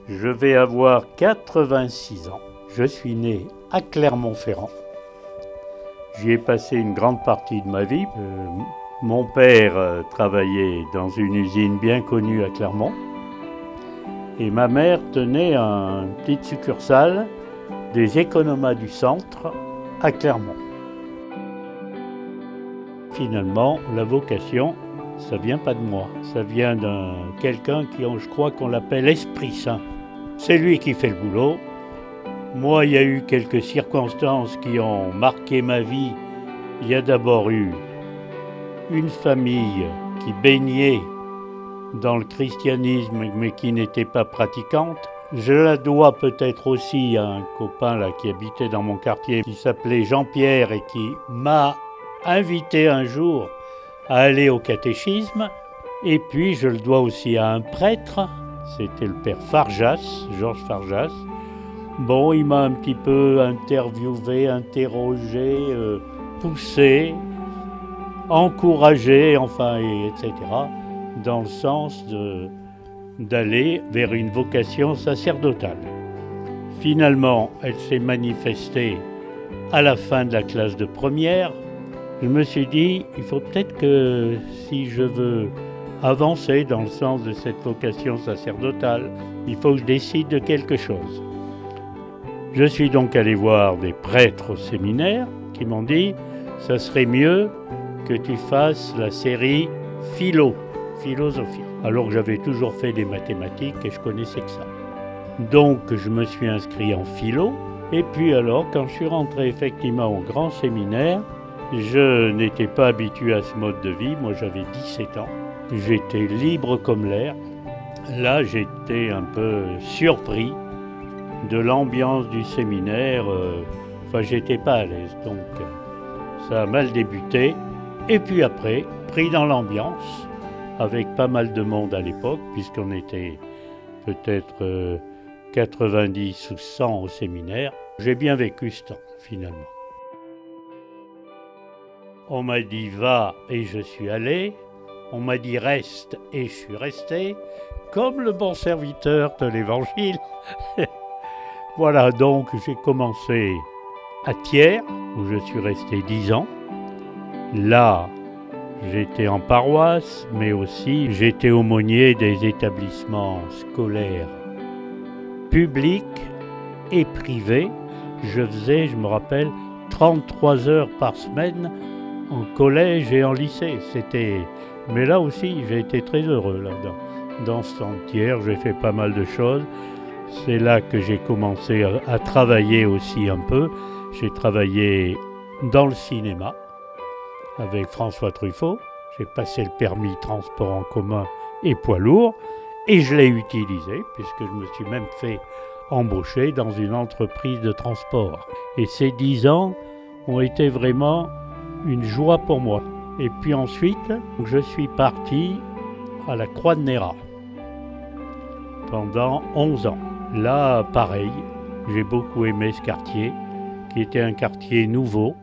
Je vais avoir 86 ans. Je suis né à Clermont-Ferrand. J'y ai passé une grande partie de ma vie. Mon père travaillait dans une usine bien connue à Clermont. Et ma mère tenait une petite succursale des Économas du Centre à Clermont. Finalement, la vocation, ça vient pas de moi. Ça vient d'un quelqu'un je crois qu'on l'appelle Esprit Saint. C'est lui qui fait le boulot. Moi, il y a eu quelques circonstances qui ont marqué ma vie. Il y a d'abord eu une famille qui baignait dans le christianisme, mais qui n'était pas pratiquante. Je la dois peut-être aussi à un copain là, qui habitait dans mon quartier, qui s'appelait Jean-Pierre et qui m'a invité un jour à aller au catéchisme. Et puis je le dois aussi à un prêtre, c'était le père Farjas, Georges Farjas. Bon, il m'a un petit peu interviewé, interrogé, poussé, encouragé, etc., dans le sens d'aller vers une vocation sacerdotale. Finalement, elle s'est manifestée à la fin de la classe de première. Je me suis dit, il faut peut-être que si je veux avancer dans le sens de cette vocation sacerdotale, il faut que je décide de quelque chose. Je suis donc allé voir des prêtres au séminaire qui m'ont dit « ça serait mieux que tu fasses la série philosophie ». Alors que j'avais toujours fait des mathématiques et je connaissais que ça. Donc je me suis inscrit en philo. Et puis alors, quand je suis rentré effectivement au grand séminaire, je n'étais pas habitué à ce mode de vie. Moi j'avais 17 ans. J'étais libre comme l'air. Là j'étais un peu surpris de l'ambiance du séminaire. J'étais pas à l'aise. Donc ça a mal débuté. Et puis après, pris dans l'ambiance, avec pas mal de monde à l'époque, puisqu'on était peut-être 90 ou 100 au séminaire. J'ai bien vécu ce temps, finalement. On m'a dit « va » et je suis allé. On m'a dit « reste » et je suis resté, comme le bon serviteur de l'Évangile. Voilà, donc j'ai commencé à Thiers, où je suis resté 10 ans. Là, j'étais en paroisse, mais aussi j'étais aumônier des établissements scolaires publics et privés. Je faisais, je me rappelle, 33 heures par semaine en collège et en lycée. Mais là aussi, j'ai été très heureux dans ce temps de Thiers. J'ai fait pas mal de choses. C'est là que j'ai commencé à travailler aussi un peu. J'ai travaillé dans le cinéma avec François Truffaut. J'ai passé le permis transport en commun et poids lourd et je l'ai utilisé puisque je me suis même fait embaucher dans une entreprise de transport. Et ces 10 ans ont été vraiment une joie pour moi. Et puis ensuite, je suis parti à la Croix de Néra pendant 11 ans. Là, pareil, j'ai beaucoup aimé ce quartier, qui était un quartier nouveau,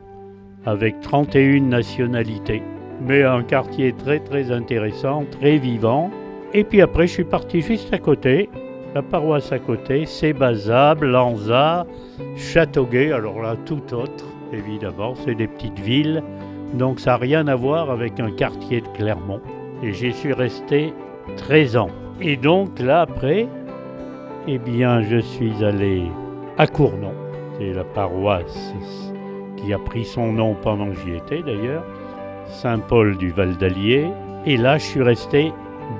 avec 31 nationalités, mais un quartier très très intéressant, très vivant. Et puis après, je suis parti juste à côté, la paroisse à côté, Cébazat, Lanza, Châteauguay, alors là, tout autre, évidemment, c'est des petites villes, donc ça n'a rien à voir avec un quartier de Clermont. Et j'y suis resté 13 ans. Et donc là, après, je suis allé à Cournon, c'est la paroisse qui a pris son nom pendant que j'y étais d'ailleurs, Saint-Paul du Val d'Allier, et là je suis resté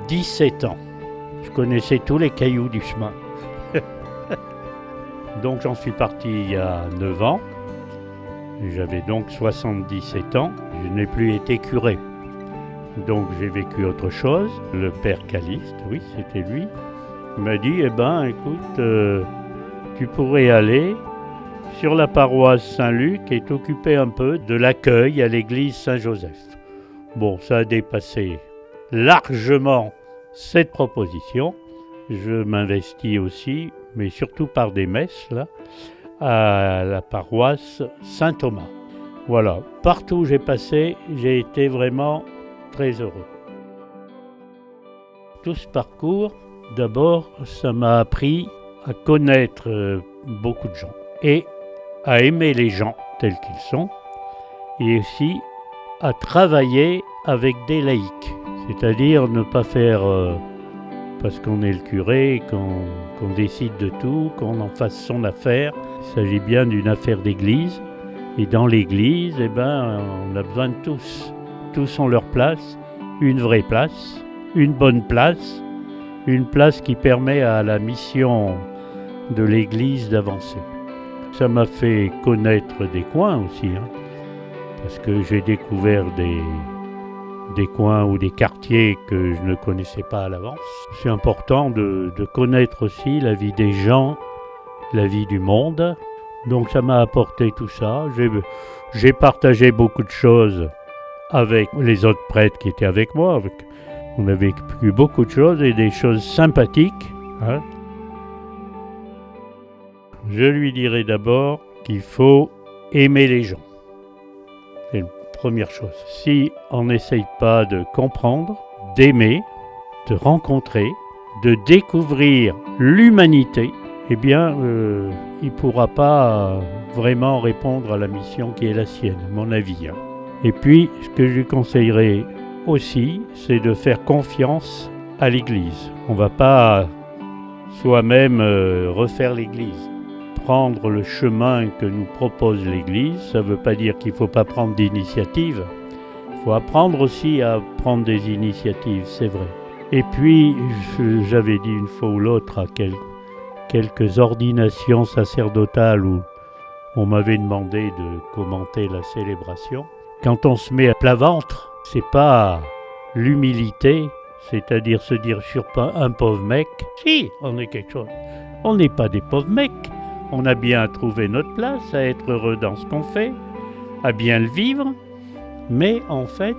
17 ans. Je connaissais tous les cailloux du chemin. Donc j'en suis parti il y a 9 ans, j'avais donc 77 ans, je n'ai plus été curé. Donc j'ai vécu autre chose, le père Caliste, oui c'était lui, m'a dit, écoute, tu pourrais aller sur la paroisse Saint-Luc et t'occuper un peu de l'accueil à l'église Saint-Joseph. Bon, ça a dépassé largement cette proposition. Je m'investis aussi, mais surtout par des messes, là, à la paroisse Saint-Thomas. Voilà, partout où j'ai passé, j'ai été vraiment très heureux. Tout ce parcours D'abord, ça m'a appris à connaître beaucoup de gens et à aimer les gens tels qu'ils sont, et aussi à travailler avec des laïcs, c'est-à-dire ne pas faire parce qu'on est le curé, qu'on décide de tout, qu'on en fasse son affaire. Il s'agit bien d'une affaire d'église, et dans l'église, on a besoin de tous. Tous ont leur place, une vraie place, une bonne place, une place qui permet à la mission de l'église d'avancer. Ça m'a fait connaître des coins aussi, parce que j'ai découvert des coins ou des quartiers que je ne connaissais pas à l'avance. C'est important de connaître aussi la vie des gens, la vie du monde. Donc ça m'a apporté tout ça. J'ai partagé beaucoup de choses avec les autres prêtres qui étaient avec moi. On a vécu beaucoup de choses et des choses sympathiques. Je lui dirais d'abord qu'il faut aimer les gens. C'est la première chose. Si on n'essaye pas de comprendre, d'aimer, de rencontrer, de découvrir l'humanité, il ne pourra pas vraiment répondre à la mission qui est la sienne, à mon avis. Et puis, ce que je lui conseillerais aussi, c'est de faire confiance à l'Église. On ne va pas soi-même refaire l'Église. Prendre le chemin que nous propose l'Église, ça ne veut pas dire qu'il ne faut pas prendre d'initiative. Il faut apprendre aussi à prendre des initiatives, c'est vrai. Et puis, j'avais dit une fois ou l'autre à quelques ordinations sacerdotales où on m'avait demandé de commenter la célébration. Quand on se met à plat ventre, c'est pas l'humilité, c'est-à-dire se dire je suis pas un pauvre mec. Si, on est quelque chose. On n'est pas des pauvres mecs. On a bien trouvé notre place, à être heureux dans ce qu'on fait, à bien le vivre, mais en fait,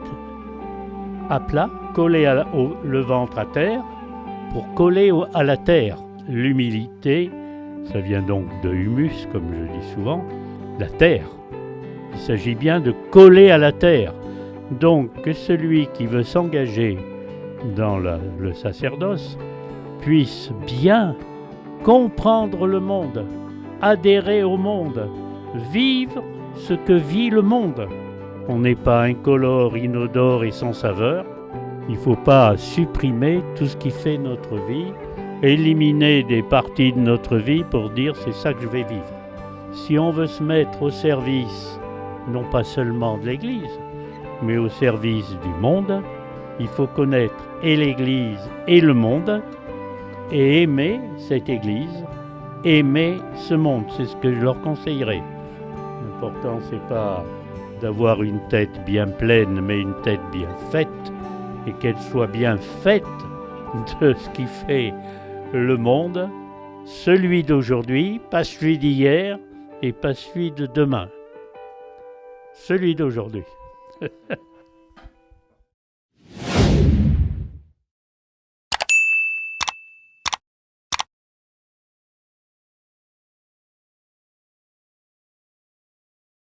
à plat, coller le ventre à terre pour coller à la terre. L'humilité, ça vient donc de humus, comme je dis souvent, la terre. Il s'agit bien de coller à la terre. Donc, que celui qui veut s'engager dans le sacerdoce puisse bien comprendre le monde, adhérer au monde, vivre ce que vit le monde. On n'est pas incolore, inodore et sans saveur. Il ne faut pas supprimer tout ce qui fait notre vie, éliminer des parties de notre vie pour dire c'est ça que je vais vivre. Si on veut se mettre au service, non pas seulement de l'Église, mais au service du monde, il faut connaître et l'Église et le monde, et aimer cette Église, aimer ce monde. C'est ce que je leur conseillerais. L'important, c'est pas d'avoir une tête bien pleine, mais une tête bien faite, et qu'elle soit bien faite de ce qui fait le monde, celui d'aujourd'hui, pas celui d'hier, et pas celui de demain. Celui d'aujourd'hui.